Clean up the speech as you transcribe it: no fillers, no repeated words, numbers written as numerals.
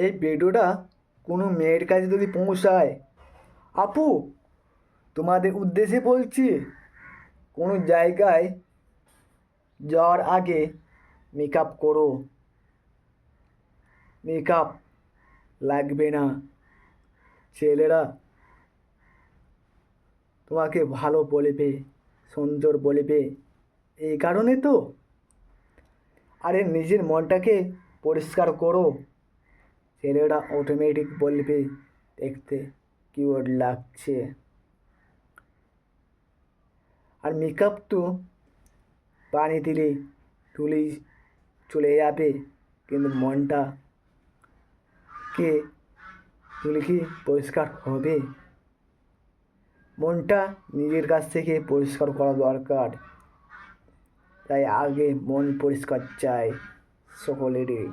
এই ভিডিওটা কোনো মেয়ের কাছে যদি পৌঁছায়, আপু তোমাদের উদ্দেশ্যে বলছি, কোনো জায়গায় যাওয়ার আগে মেকআপ করো। মেকআপ লাগবে না। ছেলেরা তোমাকে ভালো বলবে, সুন্দর বলবে, এই কারণে তো। আরে নিজের মনটাকে পরিষ্কার করো, ছেলেরা অটোমেটিক বলবে দেখতে কিউট লাগছে। আর মেকআপ তো পানি দিলে তুলেই চলে যাবে, কিন্তু মনটা কে তুলে কি পরিষ্কার হবে? মনটা নিজের কাছ থেকে পরিষ্কার করা দরকার। তাই আগে মন পরিষ্কার চাই সকলেরই।